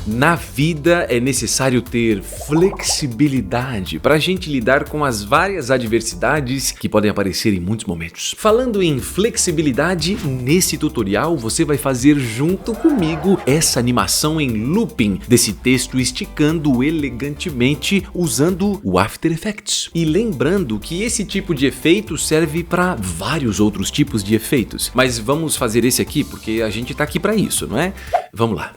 Na vida é necessário ter flexibilidade para a gente lidar com as várias adversidades que podem aparecer em muitos momentos. Falando em flexibilidade, nesse tutorial você vai fazer junto comigo essa animação em looping desse texto esticando elegantemente usando o After Effects. E lembrando que esse tipo de efeito serve para vários outros tipos de efeitos, mas vamos fazer esse aqui porque a gente tá aqui para isso, não é? Vamos lá.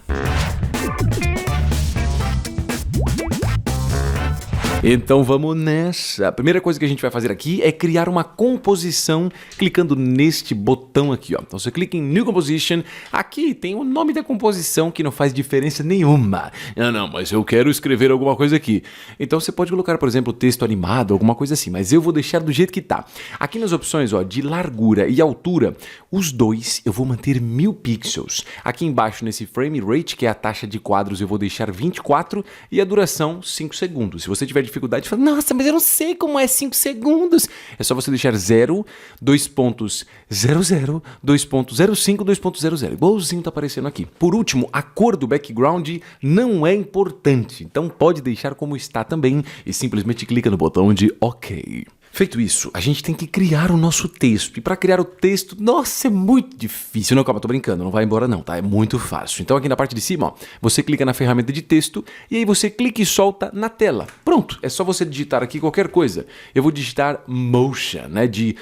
Então vamos nessa. A primeira coisa que a gente vai fazer aqui é criar uma composição clicando neste botão aqui, ó. Então você clica em New Composition, aqui tem o nome da composição que não faz diferença nenhuma. Não, mas eu quero escrever alguma coisa aqui. Então você pode colocar, por exemplo, texto animado, alguma coisa assim, mas eu vou deixar do jeito que tá. Aqui nas opções, ó, de largura e altura, os dois eu vou manter 1000 pixels. Aqui embaixo nesse frame rate, que é a taxa de quadros, eu vou deixar 24 e a duração 5 segundos. Se você tiver dificuldade, fala, nossa, mas eu não sei como é 5 segundos. É só você deixar 0, 2.00, 2.05, 2.00. Igualzinho tá aparecendo aqui. Por último, a cor do background não é importante, então pode deixar como está também e simplesmente clica no botão de OK. Feito isso, a gente tem que criar o nosso texto. E para criar o texto, nossa, é muito difícil. Não, calma, tô brincando, não vai embora não, tá? É muito fácil. Então aqui na parte de cima, ó, você clica na ferramenta de texto e aí você clica e solta na tela. Pronto, é só você digitar aqui qualquer coisa. Eu vou digitar motion, né? De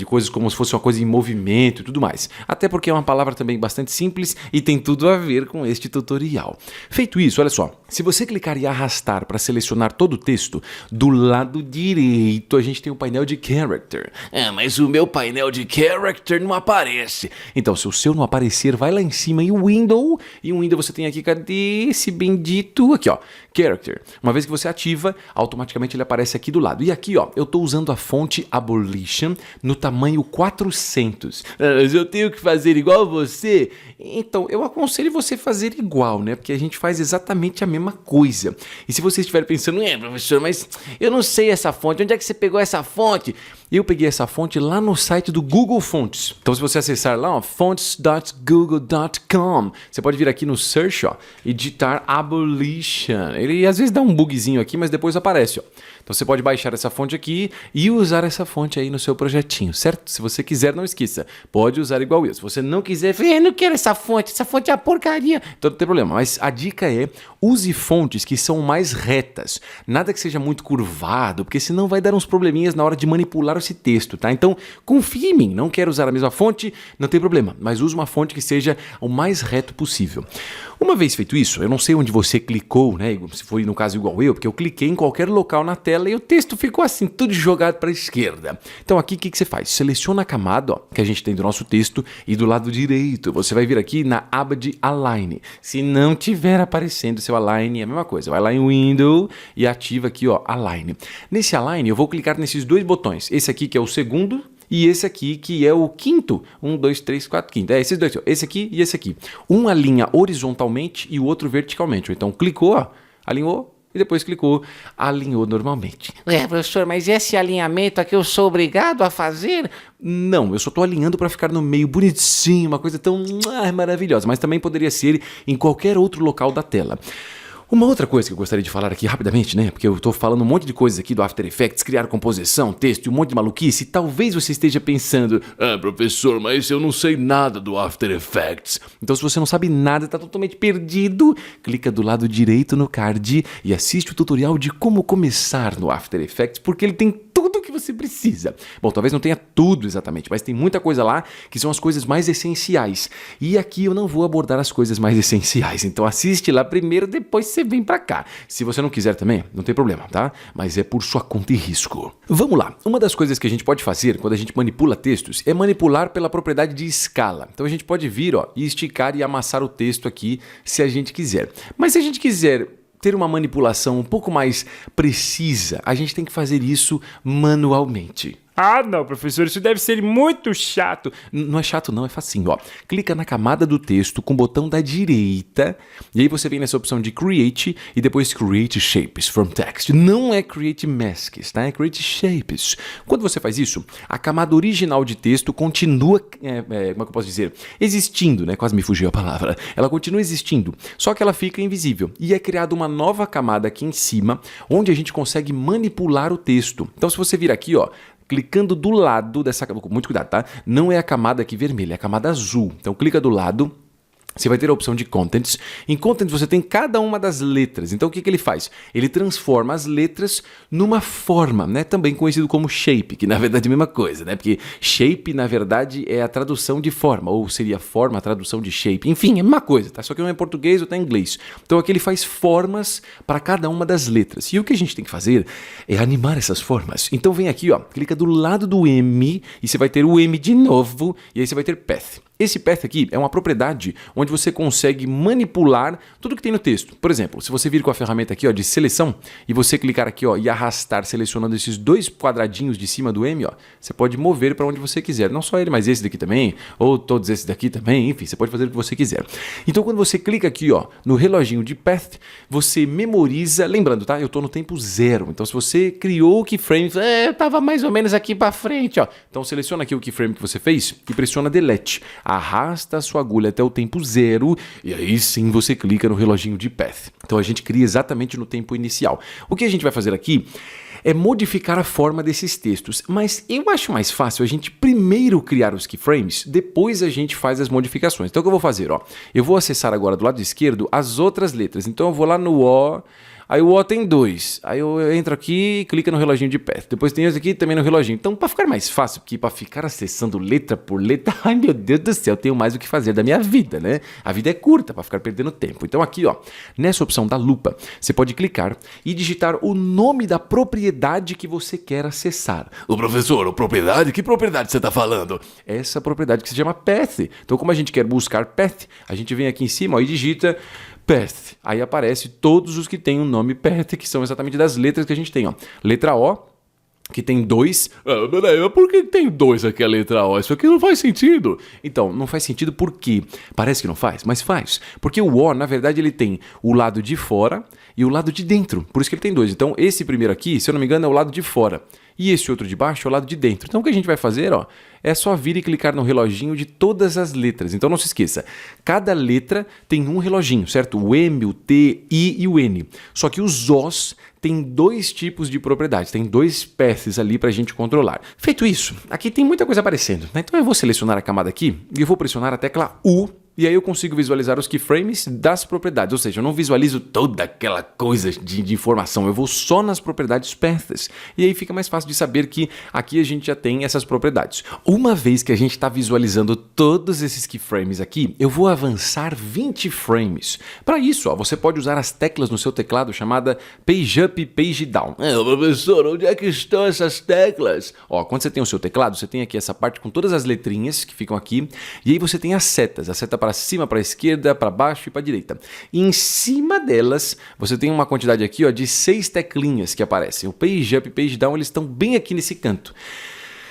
coisas como se fosse uma coisa em movimento e tudo mais. Até porque é uma palavra também bastante simples e tem tudo a ver com este tutorial. Feito isso, olha só. Se você clicar e arrastar para selecionar todo o texto, do lado direito a gente tem um painel de character. Mas o meu painel de character não aparece. Então, se o seu não aparecer, vai lá em cima em Window. E em Window você tem aqui, cadê esse bendito? Aqui, ó, character. Uma vez que você ativa, automaticamente ele aparece aqui do lado. E aqui, ó, eu tô usando a fonte Abolition no tamanho 400. Mas eu tenho que fazer igual você? Então, eu aconselho você fazer igual, né? Porque a gente faz exatamente a mesma coisa. E se você estiver pensando, professor, mas eu não sei essa fonte, onde é que você pegou essa fonte? Eu peguei essa fonte lá no site do Google Fonts. Então se você acessar lá, ó, fonts.google.com, você pode vir aqui no search, ó, e digitar abolition. Ele às vezes dá um bugzinho aqui, mas depois aparece, ó. Então você pode baixar essa fonte aqui e usar essa fonte aí no seu projetinho, certo? Se você quiser, não esqueça, pode usar igual eu. Se você não quiser, eu não quero essa fonte é uma porcaria. Então não tem problema, mas a dica é, use fontes que são mais retas. Nada que seja muito curvado, porque senão vai dar uns probleminhas na hora de manipular esse texto, tá? Então confie em mim, não quero usar a mesma fonte, não tem problema, mas use uma fonte que seja o mais reto possível. Uma vez feito isso, eu não sei onde você clicou, né? Se foi no caso igual eu, porque eu cliquei em qualquer local na tela e o texto ficou assim, tudo jogado para a esquerda. Então aqui o que você faz? Seleciona a camada, ó, que a gente tem do nosso texto e do lado direito você vai vir aqui na aba de Align. Se não tiver aparecendo seu Align, é a mesma coisa. Vai lá em Window e ativa aqui, ó, Align. Nesse Align eu vou clicar nesses dois botões. Esse aqui que é o segundo e esse aqui que é o quinto. 1, 2, 3, 4, quinto. É esses dois, ó, esse aqui e esse aqui. Um alinha horizontalmente e o outro verticalmente. Então clicou, ó, alinhou. E depois clicou, alinhou normalmente. Professor, mas esse alinhamento aqui eu sou obrigado a fazer? Não, eu só estou alinhando para ficar no meio bonitinho, uma coisa tão maravilhosa. Mas também poderia ser em qualquer outro local da tela. Uma outra coisa que eu gostaria de falar aqui rapidamente, né? Porque eu tô falando um monte de coisas aqui do After Effects, criar composição, texto e um monte de maluquice. E talvez você esteja pensando, professor, mas eu não sei nada do After Effects. Então se você não sabe nada, tá totalmente perdido, clica do lado direito no card e assiste o tutorial de como começar no After Effects, porque ele tem tudo o que você precisa. Bom, talvez não tenha tudo exatamente, mas tem muita coisa lá que são as coisas mais essenciais. E aqui eu não vou abordar as coisas mais essenciais, então assiste lá primeiro, depois você vem pra cá. Se você não quiser também, não tem problema, tá? Mas é por sua conta e risco. Vamos lá. Uma das coisas que a gente pode fazer quando a gente manipula textos é manipular pela propriedade de escala. Então a gente pode vir, ó, e esticar e amassar o texto aqui se a gente quiser. Mas se a gente quiser ter uma manipulação um pouco mais precisa, a gente tem que fazer isso manualmente. Ah, não, professor, isso deve ser muito chato. Não é chato não, é facinho, ó. Clica na camada do texto com o botão da direita e aí você vem nessa opção de Create e depois Create Shapes from Text. Não é Create Masks, tá? É Create Shapes. Quando você faz isso, a camada original de texto continua, como é que eu posso dizer? Existindo, né? Quase me fugiu a palavra. Ela continua existindo, só que ela fica invisível. E é criada uma nova camada aqui em cima, onde a gente consegue manipular o texto. Então se você vir aqui, ó, clicando do lado dessa... Muito cuidado, tá? Não é a camada aqui vermelha, é a camada azul. Então clica do lado, você vai ter a opção de Contents. Em Contents você tem cada uma das letras. Então o que ele faz? Ele transforma as letras numa forma, né? Também conhecido como shape, que na verdade é a mesma coisa, né? Porque shape na verdade é a tradução de forma, ou seria forma a tradução de shape. Enfim, é a mesma coisa, tá? Só que um é em português, outro é em inglês. Então aqui ele faz formas para cada uma das letras. E o que a gente tem que fazer é animar essas formas. Então vem aqui, ó, clica do lado do M e você vai ter o M de novo e aí você vai ter Path. Esse path aqui é uma propriedade onde você consegue manipular tudo que tem no texto. Por exemplo, se você vir com a ferramenta aqui, ó, de seleção e você clicar aqui, ó, e arrastar selecionando esses dois quadradinhos de cima do M, ó, você pode mover para onde você quiser. Não só ele, mas esse daqui também, ou todos esses daqui também, enfim, você pode fazer o que você quiser. Então quando você clica aqui, ó, no reloginho de path, você memoriza, lembrando, tá? Eu estou no tempo 0. Então se você criou o keyframe, Eu tava mais ou menos aqui pra frente, ó. então seleciona aqui o keyframe que você fez e pressiona Delete. Arrasta a sua agulha até o tempo 0 e aí sim você clica no reloginho de path. Então a gente cria exatamente no tempo inicial. O que a gente vai fazer aqui é modificar a forma desses textos, mas eu acho mais fácil a gente primeiro criar os keyframes, depois a gente faz as modificações. Então o que eu vou fazer? Ó, eu vou acessar agora do lado esquerdo as outras letras. Então eu vou lá no O. Aí o O tem 2, aí eu entro aqui e clico no reloginho de path. Depois tem esse aqui também no reloginho. Então, para ficar mais fácil, porque para ficar acessando letra por letra, ai meu Deus do céu, eu tenho mais o que fazer da minha vida, né? A vida é curta para ficar perdendo tempo. Então aqui, ó, nessa opção da lupa, você pode clicar e digitar o nome da propriedade que você quer acessar. O professor, propriedade? Que propriedade você está falando? Essa propriedade que se chama path. Então, como a gente quer buscar path, a gente vem aqui em cima, ó, e digita path. Aí aparece todos os que têm o nome path, que são exatamente das letras que a gente tem, ó. Letra O, que tem 2. Peraí, por que tem 2 aqui a letra O? Isso aqui não faz sentido. Então, não faz sentido porque parece que não faz, mas faz. Porque o O, na verdade, ele tem o lado de fora e o lado de dentro. Por isso que ele tem 2. Então, esse primeiro aqui, se eu não me engano, é o lado de fora. E esse outro de baixo é o lado de dentro. Então o que a gente vai fazer, ó, é só vir e clicar no reloginho de todas as letras. Então não se esqueça, cada letra tem um reloginho, certo? O M, o T, I e o N. Só que os Os têm 2 tipos de propriedades, tem 2 paths ali para a gente controlar. Feito isso, aqui tem muita coisa aparecendo, né? Então eu vou selecionar a camada aqui e eu vou pressionar a tecla U. E aí eu consigo visualizar os keyframes das propriedades, ou seja, eu não visualizo toda aquela coisa de informação, eu vou só nas propriedades paths. E aí fica mais fácil de saber que aqui a gente já tem essas propriedades. Uma vez que a gente está visualizando todos esses keyframes aqui, eu vou avançar 20 frames. Para isso, ó, você pode usar as teclas no seu teclado chamada Page Up e Page Down. Professor, onde é que estão essas teclas? Ó, quando você tem o seu teclado, você tem aqui essa parte com todas as letrinhas que ficam aqui, e aí você tem as setas, a seta para cima, para a esquerda, para baixo e para a direita. E em cima delas, você tem uma quantidade aqui, ó, de 6 teclinhas que aparecem. O Page Up e Page Down, eles estão bem aqui nesse canto.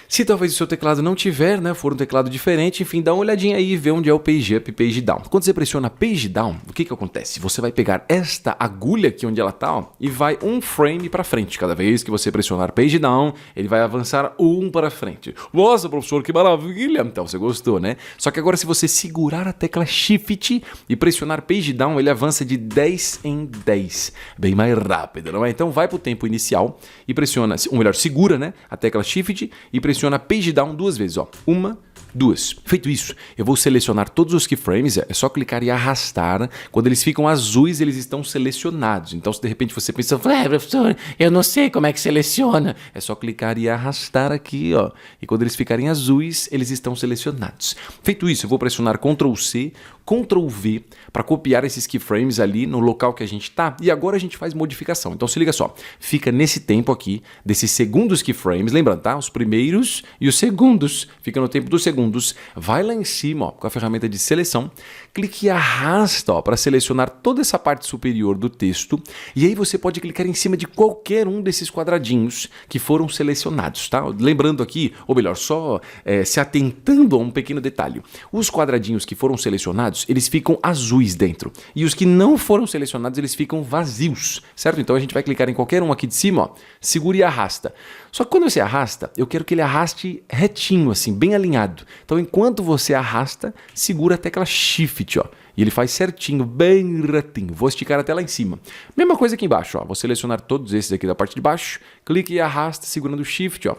Se talvez o seu teclado não tiver, né, for um teclado diferente, enfim, dá uma olhadinha aí e vê onde é o Page Up e Page Down. Quando você pressiona Page Down, o que acontece? Você vai pegar esta agulha aqui onde ela está, ó, e vai um frame para frente. Cada vez que você pressionar Page Down, ele vai avançar um para frente. Nossa, professor, que maravilha! Então, você gostou, né? Só que agora se você segurar a tecla Shift e pressionar Page Down, ele avança de 10 em 10. Bem mais rápido, não é? Então vai para o tempo inicial e pressiona, ou melhor, segura, né, a tecla Shift e pressiona Page Down 2 vezes, ó. 1, 2. Feito isso, eu vou selecionar todos os keyframes, é só clicar e arrastar. Quando eles ficam azuis, eles estão selecionados. Então, se de repente você pensa, professor, eu não sei como é que seleciona. é só clicar e arrastar aqui, ó. E quando eles ficarem azuis, eles estão selecionados. Feito isso, eu vou pressionar Ctrl+C, Ctrl V para copiar esses keyframes ali no local que a gente tá, e agora a gente faz modificação. Então se liga só, fica nesse tempo aqui, desses segundos keyframes, lembrando, tá? Os primeiros e os segundos, fica no tempo dos segundos, vai lá em cima, ó, com a ferramenta de seleção, clique e arrasta para selecionar toda essa parte superior do texto, e aí você pode clicar em cima de qualquer um desses quadradinhos que foram selecionados, tá? Lembrando aqui, ou melhor, só se atentando a um pequeno detalhe, os quadradinhos que foram selecionados, eles ficam azuis dentro, e os que não foram selecionados, eles ficam vazios, certo? Então a gente vai clicar em qualquer um aqui de cima, ó, segura e arrasta. Só que quando você arrasta, eu quero que ele arraste retinho, assim, bem alinhado. Então enquanto você arrasta, segura a tecla Shift, ó, e ele faz certinho, bem retinho. Vou esticar até lá em cima. Mesma coisa aqui embaixo, ó, vou selecionar todos esses aqui da parte de baixo, clique e arrasta, segurando o Shift, ó.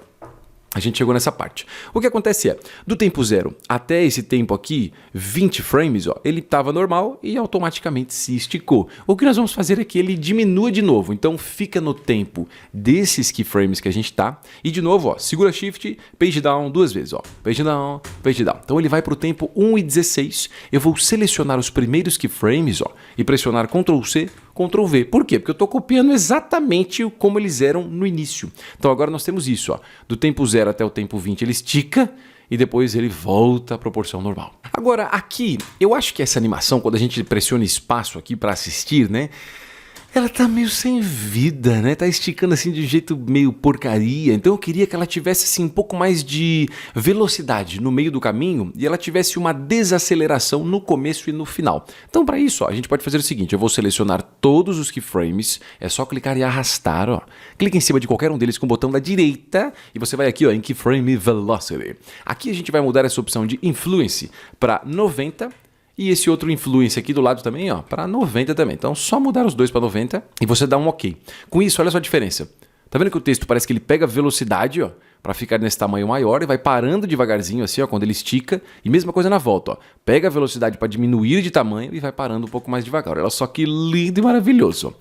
A gente chegou nessa parte. O que acontece é, do tempo 0 até esse tempo aqui, 20 frames, ó, ele estava normal e automaticamente se esticou. O que nós vamos fazer é que ele diminua de novo. Então fica no tempo desses keyframes que a gente tá. E de novo, ó, segura Shift, Page Down 2 vezes. Ó, Page Down, Page Down. Então ele vai para o tempo 1:16. Eu vou selecionar os primeiros keyframes, ó, e pressionar Ctrl C, Ctrl V. Por quê? Porque eu estou copiando exatamente como eles eram no início. Então agora nós temos isso, ó, do tempo 0 até o tempo 20 ele estica e depois ele volta à proporção normal. Agora aqui, eu acho que essa animação, quando a gente pressiona espaço aqui para assistir, né, ela tá meio sem vida, né? Tá esticando assim de um jeito meio porcaria. Então eu queria que ela tivesse assim um pouco mais de velocidade no meio do caminho e ela tivesse uma desaceleração no começo e no final. Então para isso, ó, a gente pode fazer o seguinte, eu vou selecionar todos os keyframes, é só clicar e arrastar, ó. Clica em cima de qualquer um deles com o botão da direita e você vai aqui, ó, em Keyframe Velocity. Aqui a gente vai mudar essa opção de Influence para 90. E esse outro influence aqui do lado também, ó, para 90 também. Então, só mudar os dois para 90 e você dá um OK. Com isso, olha só a diferença. Tá vendo que o texto parece que ele pega velocidade, ó, para ficar nesse tamanho maior e vai parando devagarzinho assim, ó, quando ele estica. E mesma coisa na volta, ó. Pega a velocidade para diminuir de tamanho e vai parando um pouco mais devagar. Olha só que lindo e maravilhoso.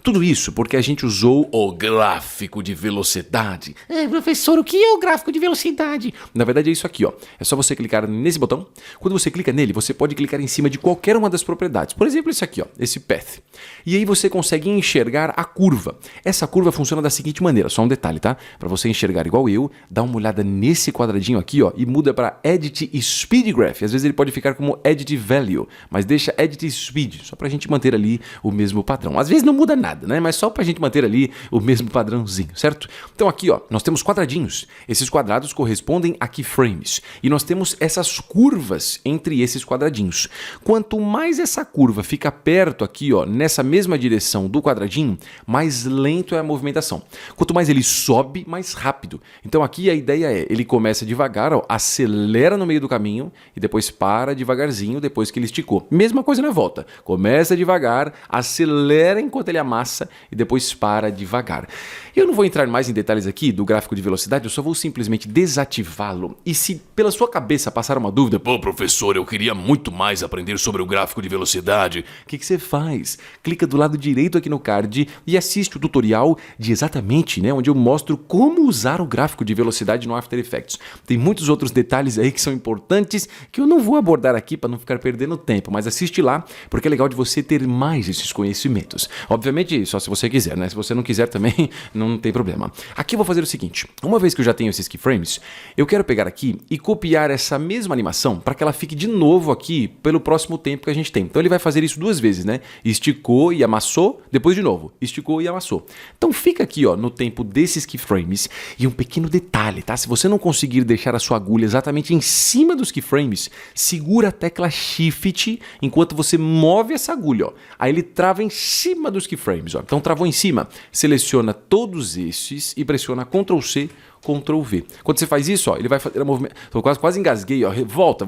Tudo isso porque a gente usou o gráfico de velocidade. Professor, o que é o gráfico de velocidade? Na verdade é isso aqui, ó. É só você clicar nesse botão. Quando você clica nele, você pode clicar em cima de qualquer uma das propriedades. Por exemplo, esse aqui, ó, esse path. E aí você consegue enxergar a curva. Essa curva funciona da seguinte maneira, só um detalhe, tá? Para você enxergar igual eu, dá uma olhada nesse quadradinho aqui, ó, e muda para Edit Speed Graph. Às vezes ele pode ficar como Edit Value, mas deixa Edit Speed, só pra gente manter ali o mesmo padrão. Às vezes não muda nada, né? Mas só pra gente manter ali o mesmo padrãozinho, certo? Então aqui, ó, nós temos quadradinhos. Esses quadrados correspondem a keyframes. E nós temos essas curvas entre esses quadradinhos. Quanto mais essa curva fica perto aqui, ó, nessa mesma direção do quadradinho, mais lento é a movimentação. Quanto mais ele sobe, mais rápido. Então aqui a ideia é, ele começa devagar, ó, acelera no meio do caminho e depois para devagarzinho depois que ele esticou. Mesma coisa na volta. Começa devagar, acelera enquanto ele amassa e depois para devagar. Eu não vou entrar mais em detalhes aqui do gráfico de velocidade, eu só vou simplesmente desativá-lo. E se pela sua cabeça passar uma dúvida, pô, professor, eu queria muito mais aprender sobre o gráfico de velocidade, o que você faz? Clica do lado direito aqui no card e assiste o tutorial de exatamente, né, onde eu mostro como usar o gráfico de velocidade no After Effects. Tem muitos outros detalhes aí que são importantes que eu não vou abordar aqui para não ficar perdendo tempo, mas assiste lá porque é legal de você ter mais esses conhecimentos. Obviamente, só se você quiser, né? Se você não quiser também, não tem problema. Aqui eu vou fazer o seguinte, uma vez que eu já tenho esses keyframes, eu quero pegar aqui e copiar essa mesma animação para que ela fique de novo aqui pelo próximo tempo que a gente tem. Então ele vai fazer isso duas vezes, né? Esticou e amassou, depois de novo, esticou e amassou. Então fica aqui, ó, no tempo desses keyframes e um pequeno detalhe, tá? Se você não conseguir deixar a sua agulha exatamente em cima dos keyframes, segura a tecla Shift enquanto você move essa agulha, ó. Aí ele trava em cima dos keyframes, ó. Então travou em cima, seleciona todos esses e pressiona Ctrl C, Ctrl V. Quando você faz isso, ó, ele vai fazer a movimento. Tô quase engasguei, ó. Volta.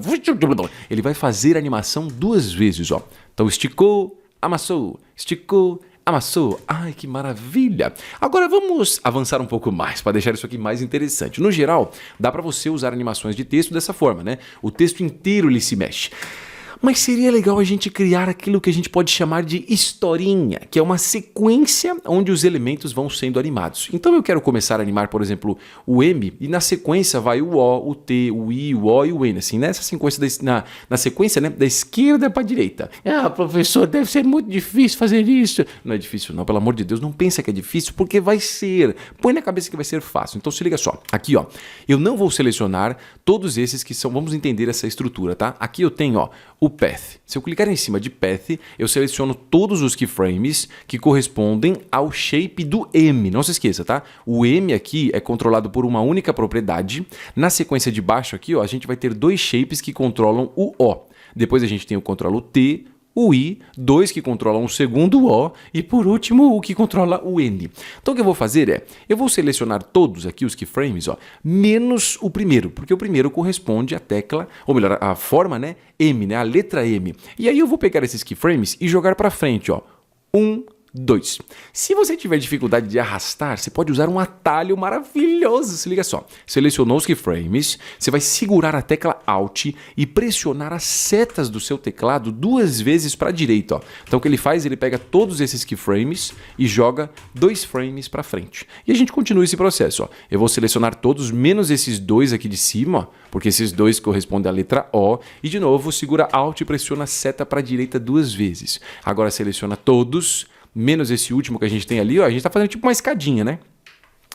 Ele vai fazer a animação duas vezes, ó. Então esticou, amassou, esticou, amassou. Ai, que maravilha! Agora vamos avançar um pouco mais para deixar isso aqui mais interessante. No geral, dá para você usar animações de texto dessa forma, né? O texto inteiro ele se mexe. Mas seria legal a gente criar aquilo que a gente pode chamar de historinha, que é uma sequência onde os elementos vão sendo animados. Então eu quero começar a animar, por exemplo, o M, e na sequência vai o O, o T, o I, o O e o N, assim, nessa sequência, na sequência, né, da esquerda para a direita. Ah, professor, deve ser muito difícil fazer isso. Não é difícil não, pelo amor de Deus, não pensa que é difícil, porque vai ser. Põe na cabeça que vai ser fácil. Então se liga só, aqui ó, eu não vou selecionar todos esses que são, vamos entender essa estrutura, tá? Aqui eu tenho ó, o path. Se eu clicar em cima de path, eu seleciono todos os keyframes que correspondem ao shape do M. Não se esqueça, tá? O M aqui é controlado por uma única propriedade. Na sequência de baixo aqui, ó, a gente vai ter dois shapes que controlam o O. Depois a gente tem o controla o T, o I, dois que controlam o segundo O e por último o que controla o N. Então o que eu vou fazer é, eu vou selecionar todos aqui os keyframes, ó, menos o primeiro, porque o primeiro corresponde à tecla, ou melhor, à forma, né, M, né, a letra M. E aí eu vou pegar esses keyframes e jogar para frente, ó, 1, 2. Se você tiver dificuldade de arrastar, você pode usar um atalho maravilhoso. Se liga só. Selecionou os keyframes, você vai segurar a tecla Alt e pressionar as setas do seu teclado 2 vezes para a direita. Ó. Então o que ele faz? Ele pega todos esses keyframes e joga 2 frames para frente. E a gente continua esse processo. Ó. Eu vou selecionar todos, menos esses 2 aqui de cima, ó, porque esses 2 correspondem à letra O. E de novo, segura Alt e pressiona a seta para a direita 2 vezes. Agora seleciona todos, menos esse último que a gente tem ali, ó, a gente está fazendo tipo uma escadinha, né?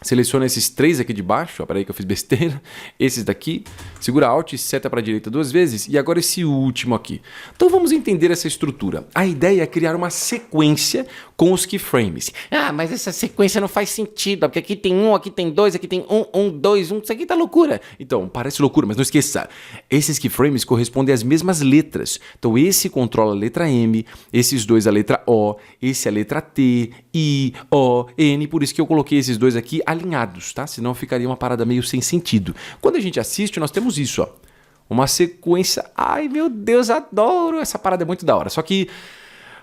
Seleciona esses 3 aqui de baixo, ó, peraí que eu fiz besteira, esses daqui, segura Alt e seta para a direita 2 vezes, e agora esse último aqui. Então vamos entender essa estrutura. A ideia é criar uma sequência com os keyframes. Ah, mas essa sequência não faz sentido, porque aqui tem 1, aqui tem 2, aqui tem 1, 2, 1, isso aqui tá loucura. Então, parece loucura, mas não esqueça, esses keyframes correspondem às mesmas letras. Então esse controla a letra M, esses 2 a letra O, esse a letra T, I, O, N, por isso que eu coloquei esses 2 aqui alinhados, tá? Senão ficaria uma parada meio sem sentido. Quando a gente assiste, nós temos isso, ó. Uma sequência... Ai, meu Deus, adoro! Essa parada é muito da hora. Só que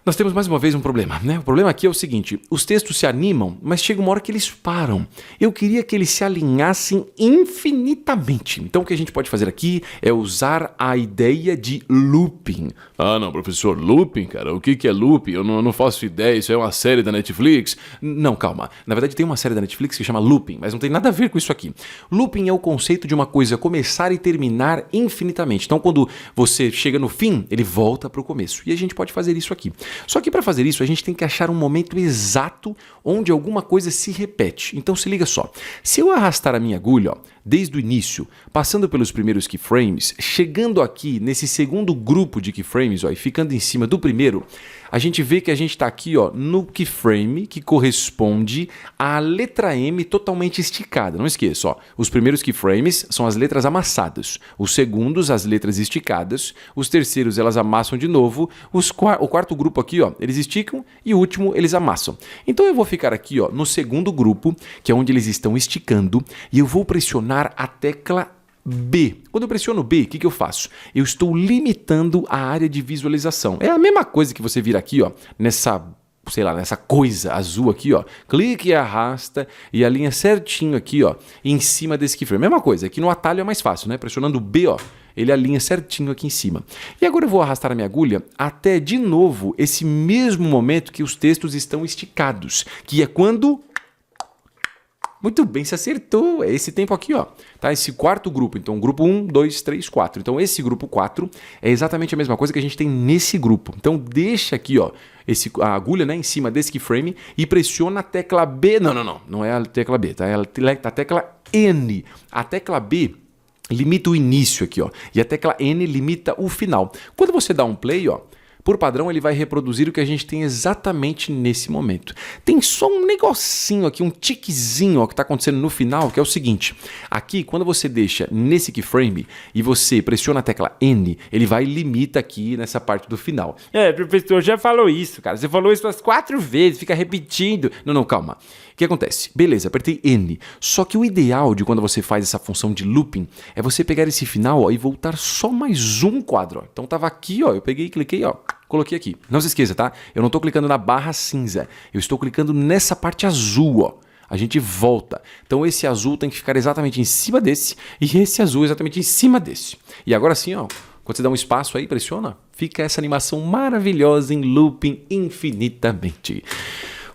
nós temos mais uma vez um problema, né? O problema aqui é o seguinte, os textos se animam, mas chega uma hora que eles param. Eu queria que eles se alinhassem infinitamente. Então o que a gente pode fazer aqui é usar a ideia de looping. Ah, não, professor, looping, cara? O que é looping? Eu não faço ideia, isso é uma série da Netflix? Não, calma. Na verdade tem uma série da Netflix que chama Looping, mas não tem nada a ver com isso aqui. Looping é o conceito de uma coisa começar e terminar infinitamente. Então quando você chega no fim, ele volta para o começo. E a gente pode fazer isso aqui. Só que para fazer isso a gente tem que achar um momento exato onde alguma coisa se repete. Então se liga só, se eu arrastar a minha agulha, ó, desde o início, passando pelos primeiros keyframes, chegando aqui nesse segundo grupo de keyframes, ó, e ficando em cima do primeiro, a gente vê que a gente está aqui, ó, no keyframe que corresponde à letra M totalmente esticada. Não esqueça, ó, os primeiros keyframes são as letras amassadas, os segundos as letras esticadas, os terceiros elas amassam de novo, o quarto grupo aqui, ó, eles esticam e o último eles amassam. Então eu vou ficar aqui, ó, no segundo grupo, que é onde eles estão esticando, e eu vou pressionar a tecla B. Quando eu pressiono B, o que eu faço? Eu estou limitando a área de visualização. É a mesma coisa que você vir aqui, ó, nessa, sei lá, nessa coisa azul aqui, ó. Clique e arrasta e alinha certinho aqui, ó, em cima desse keyframe. Mesma coisa, aqui no atalho é mais fácil, né? Pressionando B, ó, ele alinha certinho aqui em cima. E agora eu vou arrastar a minha agulha até, de novo, esse mesmo momento que os textos estão esticados, que é quando... Muito bem, se acertou. É esse tempo aqui, ó. Tá? Esse quarto grupo. Então, grupo 1, 2, 3, 4. Então, esse grupo 4 é exatamente a mesma coisa que a gente tem nesse grupo. Então, deixa aqui, ó, a agulha, né, em cima desse keyframe e pressiona a tecla B. Não é a tecla B, tá? É a tecla N. A tecla B limita o início aqui, ó. E a tecla N limita o final. Quando você dá um play, ó, por padrão, ele vai reproduzir o que a gente tem exatamente nesse momento. Tem só um negocinho aqui, um tiquezinho, ó, que está acontecendo no final, que é o seguinte. Aqui, quando você deixa nesse keyframe e você pressiona a tecla N, ele vai e limita aqui nessa parte do final. É, professor, já falou isso, cara. Você falou isso umas 4 vezes, fica repetindo. Não, calma. O que acontece? Beleza, apertei N. Só que o ideal de quando você faz essa função de looping é você pegar esse final, ó, e voltar só mais um quadro. Ó. Então tava aqui, ó, eu peguei e cliquei, ó, coloquei aqui. Não se esqueça, tá? Eu não estou clicando na barra cinza, eu estou clicando nessa parte azul, ó. A gente volta. Então esse azul tem que ficar exatamente em cima desse e esse azul exatamente em cima desse. E agora sim, ó, Quando você dá um espaço aí, pressiona, fica essa animação maravilhosa em looping infinitamente.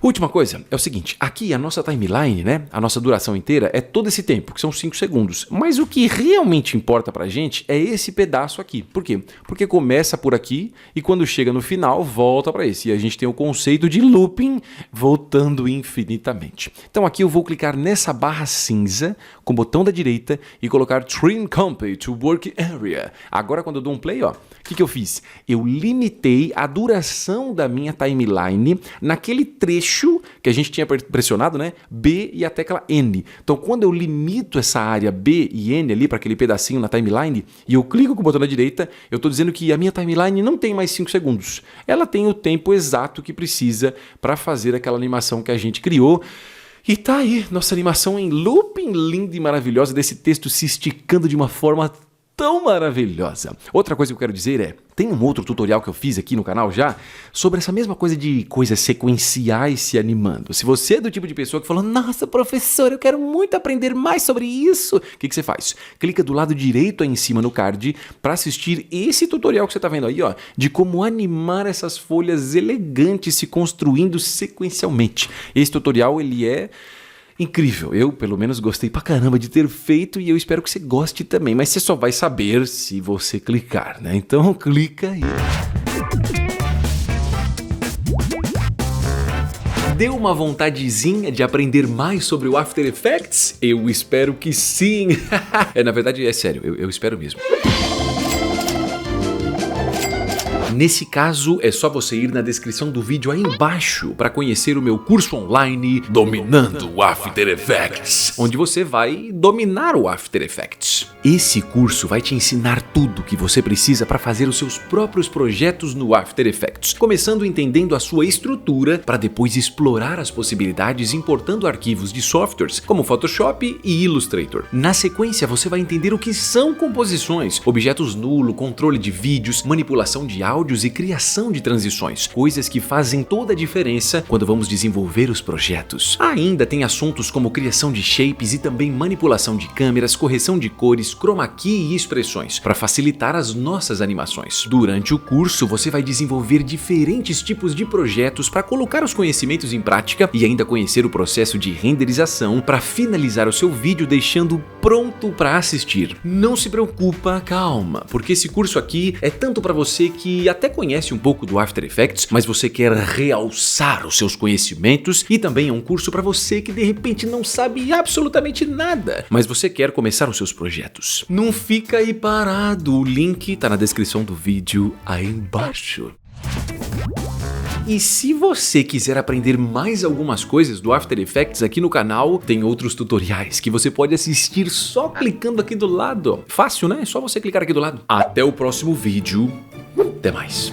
Última coisa, é o seguinte, aqui a nossa timeline, né, a nossa duração inteira é todo esse tempo, que são 5 segundos. Mas o que realmente importa pra gente é esse pedaço aqui. Por quê? Porque começa por aqui e quando chega no final, volta pra esse. E a gente tem o conceito de looping voltando infinitamente. Então aqui eu vou clicar nessa barra cinza com o botão da direita e colocar Trim Company to Work Area. Agora quando eu dou um play, ó, o que eu fiz? Eu limitei a duração da minha timeline naquele trecho que a gente tinha pressionado, né? B e a tecla N. Então, quando eu limito essa área B e N ali para aquele pedacinho na timeline e eu clico com o botão da direita, eu estou dizendo que a minha timeline não tem mais 5 segundos. Ela tem o tempo exato que precisa para fazer aquela animação que a gente criou. E tá aí, nossa animação em looping linda e maravilhosa desse texto se esticando de uma forma tão maravilhosa. Outra coisa que eu quero dizer é, tem um outro tutorial que eu fiz aqui no canal já sobre essa mesma coisa de coisas sequenciais se animando. Se você é do tipo de pessoa que falou, nossa, professor, eu quero muito aprender mais sobre isso, o que você faz? Clica do lado direito aí em cima no card para assistir esse tutorial que você tá vendo aí, ó, de como animar essas folhas elegantes se construindo sequencialmente. Esse tutorial, ele é incrível, eu pelo menos gostei pra caramba de ter feito e eu espero que você goste também, mas você só vai saber se você clicar, né? Então clica aí. Deu uma vontadezinha de aprender mais sobre o After Effects? Eu espero que sim! Na verdade é sério, eu espero mesmo. Nesse caso, é só você ir na descrição do vídeo aí embaixo para conhecer o meu curso online Dominando o After Effects, onde você vai dominar o After Effects. Esse curso vai te ensinar tudo que você precisa para fazer os seus próprios projetos no After Effects, começando entendendo a sua estrutura para depois explorar as possibilidades importando arquivos de softwares como Photoshop e Illustrator. Na sequência, você vai entender o que são composições, objetos nulo, controle de vídeos, manipulação de áudios e criação de transições, coisas que fazem toda a diferença quando vamos desenvolver os projetos. Ainda tem assuntos como criação de shapes e também manipulação de câmeras, correção de cores, chroma key e expressões, para facilitar as nossas animações. Durante o curso, você vai desenvolver diferentes tipos de projetos para colocar os conhecimentos em prática e ainda conhecer o processo de renderização para finalizar o seu vídeo deixando pronto para assistir. Não se preocupa, calma, porque esse curso aqui é tanto para você que até conhece um pouco do After Effects, mas você quer realçar os seus conhecimentos, e também é um curso para você que de repente não sabe absolutamente nada, mas você quer começar os seus projetos. Não fica aí parado, o link tá na descrição do vídeo aí embaixo. E se você quiser aprender mais algumas coisas do After Effects aqui no canal, tem outros tutoriais que você pode assistir só clicando aqui do lado. Fácil, né? É só você clicar aqui do lado. Até o próximo vídeo. Até mais.